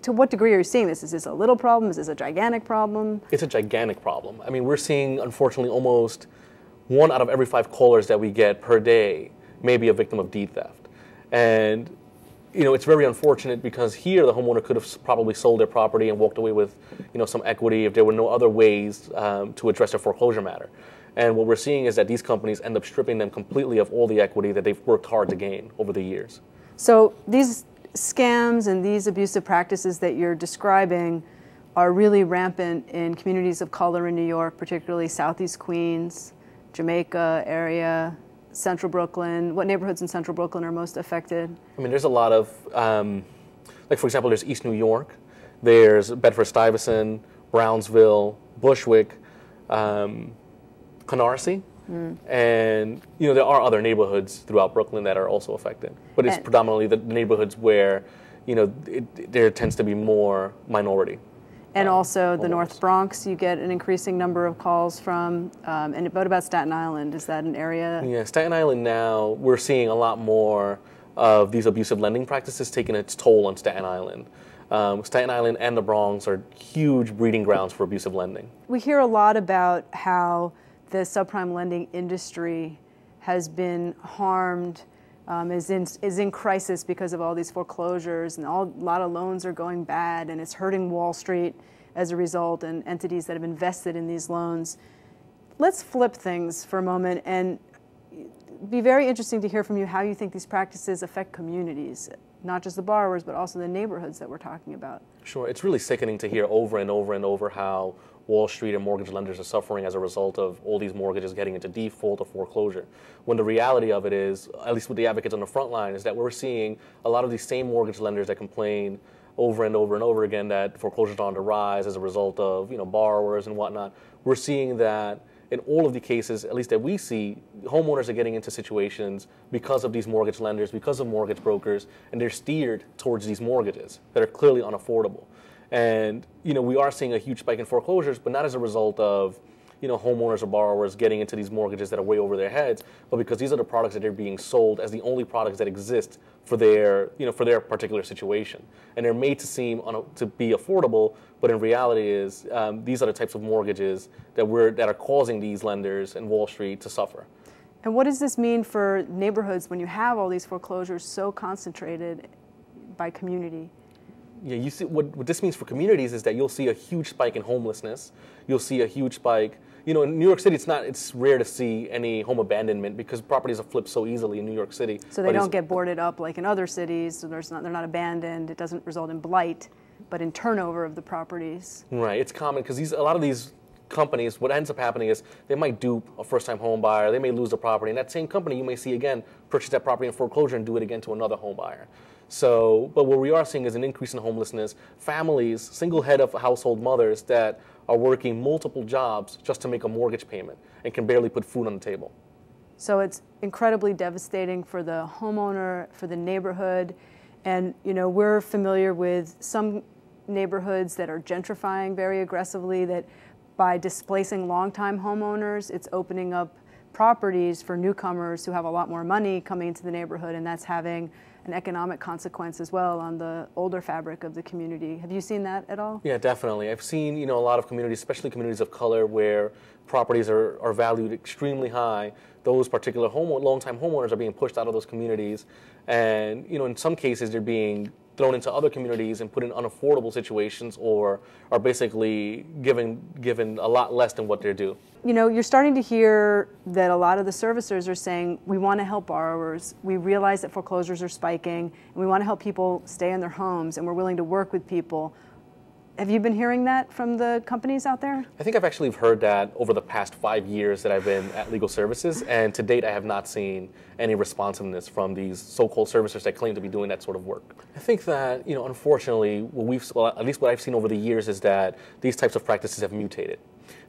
to what degree are you seeing this? Is this a little problem? Is this a gigantic problem? It's a gigantic problem. I mean, we're seeing, unfortunately, almost 1 out of every 5 callers that we get per day may be a victim of deed theft. And, you know, it's very unfortunate because here the homeowner could have probably sold their property and walked away with, you know, some equity if there were no other ways to address their foreclosure matter. And what we're seeing is that these companies end up stripping them completely of all the equity that they've worked hard to gain over the years. So these scams and these abusive practices that you're describing are really rampant in communities of color in New York, particularly Southeast Queens, Jamaica area, Central Brooklyn. What neighborhoods in Central Brooklyn are most affected? I mean, there's a lot of, like for example, there's East New York, there's Bedford-Stuyvesant, Brownsville, Bushwick, Canarsie, and you know there are other neighborhoods throughout Brooklyn that are also affected, but it's predominantly the neighborhoods where you know there tends to be more minority. And also the North Bronx, you get an increasing number of calls from. And what about Staten Island? Is that an area? Yeah, Staten Island now we're seeing a lot more of these abusive lending practices taking its toll on Staten Island. Staten Island and the Bronx are huge breeding grounds for abusive lending. We hear a lot about how the subprime lending industry has been harmed, is in crisis because of all these foreclosures, and a lot of loans are going bad, and it's hurting Wall Street as a result, and entities that have invested in these loans. Let's flip things for a moment, and be very interesting to hear from you how you think these practices affect communities, not just the borrowers, but also the neighborhoods that we're talking about. Sure, it's really sickening to hear over and over and over how Wall Street and mortgage lenders are suffering as a result of all these mortgages getting into default or foreclosure. When the reality of it is, at least with the advocates on the front line, is that we're seeing a lot of these same mortgage lenders that complain over and over and over again that foreclosures are on the rise as a result of borrowers and whatnot. We're seeing that in all of the cases, at least that we see, homeowners are getting into situations because of these mortgage lenders, because of mortgage brokers, and they're steered towards these mortgages that are clearly unaffordable. And we are seeing a huge spike in foreclosures, but not as a result of homeowners or borrowers getting into these mortgages that are way over their heads, but because these are the products that are being sold as the only products that exist for their particular situation, and they're made to seem to be affordable, but in reality is these are the types of mortgages that are causing these lenders and Wall Street to suffer. And what does this mean for neighborhoods when you have all these foreclosures so concentrated by community? Yeah, you see what this means for communities is that you'll see a huge spike in homelessness. You'll see a huge spike. In New York City, it's rare to see any home abandonment because properties are flipped so easily in New York City. So they don't get boarded up like in other cities. So they're not abandoned. It doesn't result in blight, but in turnover of the properties. Right. It's common because a lot of these companies, what ends up happening is they might dupe a first-time home buyer. They may lose the property, and that same company you may see again purchase that property in foreclosure and do it again to another home buyer. So, but what we are seeing is an increase in homelessness. Families, single head of household mothers that are working multiple jobs just to make a mortgage payment and can barely put food on the table. So it's incredibly devastating for the homeowner, for the neighborhood, and we're familiar with some neighborhoods that are gentrifying very aggressively, that by displacing longtime homeowners, it's opening up properties for newcomers who have a lot more money coming into the neighborhood, and that's having an economic consequence as well on the older fabric of the community. Have you seen that at all? Yeah, definitely. I've seen a lot of communities, especially communities of color, where properties are valued extremely high. Those particular long-time homeowners are being pushed out of those communities, and in some cases they're being thrown into other communities and put in unaffordable situations, or are basically given a lot less than what they're due. You're starting to hear that a lot of the servicers are saying, we want to help borrowers. We realize that foreclosures are spiking, and we want to help people stay in their homes, and we're willing to work with people. Have you been hearing that from the companies out there? I think I've actually heard that over the past 5 years that I've been at Legal Services, and to date I have not seen any responsiveness from these so-called servicers that claim to be doing that sort of work. I think that, unfortunately, at least what I've seen over the years is that these types of practices have mutated.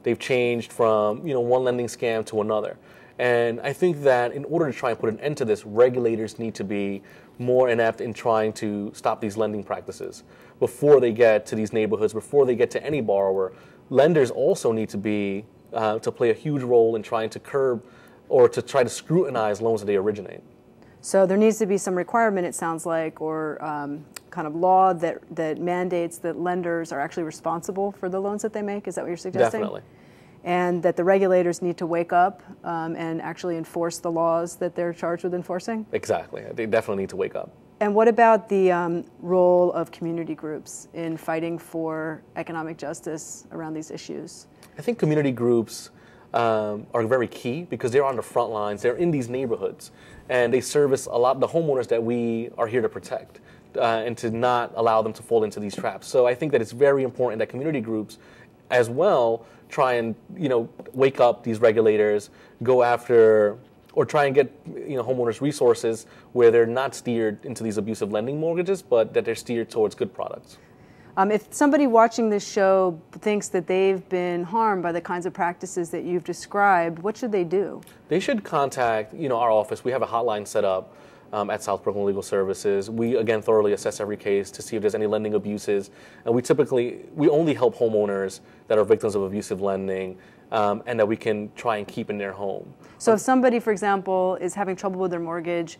They've changed from, one lending scam to another. And I think that in order to try and put an end to this, regulators need to be more inept in trying to stop these lending practices before they get to these neighborhoods, before they get to any borrower. Lenders also need to be to play a huge role in trying to curb or to try to scrutinize loans that they originate. So there needs to be some requirement, it sounds like, or kind of law that mandates that lenders are actually responsible for the loans that they make. Is that what you're suggesting? Definitely. And that the regulators need to wake up and actually enforce the laws that they're charged with enforcing? Exactly. They definitely need to wake up. And what about the role of community groups in fighting for economic justice around these issues? I think community groups are very key because they're on the front lines. They're in these neighborhoods, and they service a lot of the homeowners that we are here to protect and to not allow them to fall into these traps. So I think that it's very important that community groups as well try and, wake up these regulators, go after or try and get homeowners resources where they're not steered into these abusive lending mortgages, but that they're steered towards good products. If somebody watching this show thinks that they've been harmed by the kinds of practices that you've described, what should they do? They should contact our office. We have a hotline set up at South Brooklyn Legal Services. We, again, thoroughly assess every case to see if there's any lending abuses. And we only help homeowners that are victims of abusive lending and that we can try and keep in their home. So if somebody, for example, is having trouble with their mortgage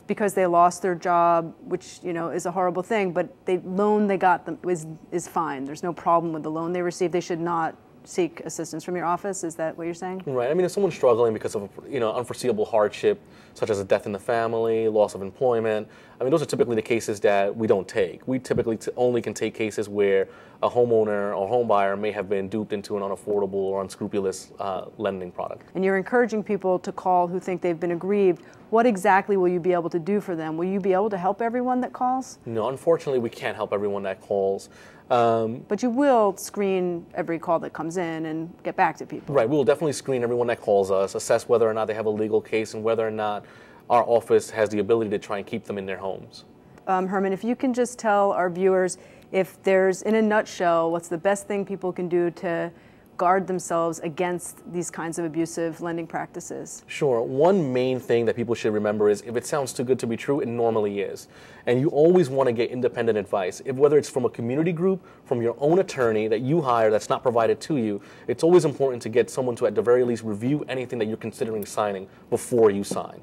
because they lost their job, which is a horrible thing, but the loan they got them is fine. There's no problem with the loan they received. They should not seek assistance from your office. Is that what you're saying? Right. I mean, if someone's struggling because of unforeseeable hardship, such as a death in the family, loss of employment, I mean, those are typically the cases that we don't take. We typically only can take cases where a homeowner or home buyer may have been duped into an unaffordable or unscrupulous lending product. And you're encouraging people to call who think they've been aggrieved. What exactly will you be able to do for them? Will you be able to help everyone that calls? No, unfortunately, we can't help everyone that calls. But you will screen every call that comes in and get back to people. Right. We will definitely screen everyone that calls us, assess whether or not they have a legal case and whether or not our office has the ability to try and keep them in their homes. Herman, if you can just tell our viewers, if there's, in a nutshell, what's the best thing people can do to guard themselves against these kinds of abusive lending practices? Sure. One main thing that people should remember is if it sounds too good to be true, it normally is. And you always want to get independent advice. Whether it's from a community group, from your own attorney that you hire that's not provided to you, it's always important to get someone to at the very least review anything that you're considering signing before you sign.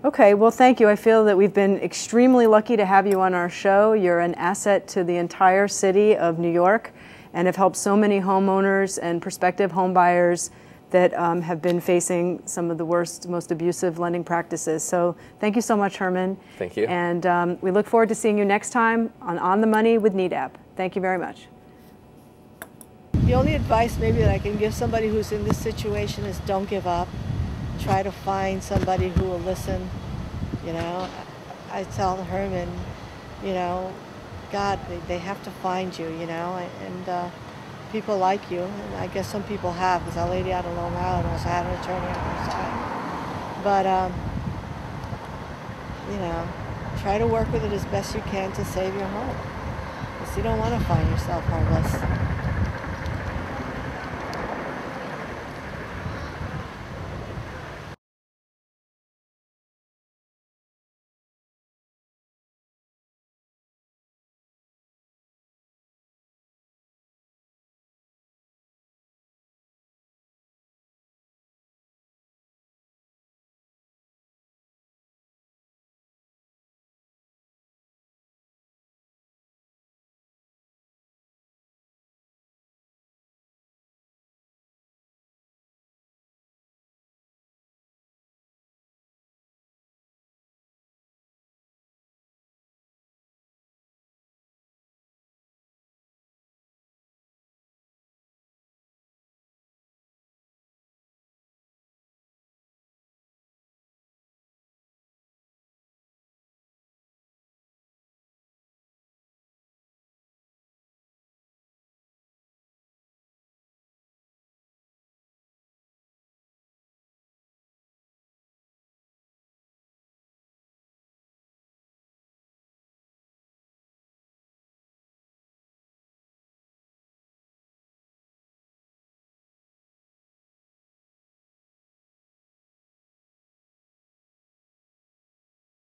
Okay, well, thank you. I feel that we've been extremely lucky to have you on our show. You're an asset to the entire city of New York and have helped so many homeowners and prospective home buyers that have been facing some of the worst, most abusive lending practices. So thank you so much, Herman. Thank you. And we look forward to seeing you next time on the Money with NEDAP. Thank you very much. The only advice maybe that I can give somebody who's in this situation is don't give up. Try to find somebody who will listen. I tell Herman, God, they have to find you, and people like you, and I guess some people have, because that lady out of Long Island also had an attorney on her side. But, try to work with it as best you can to save your home, because you don't want to find yourself homeless.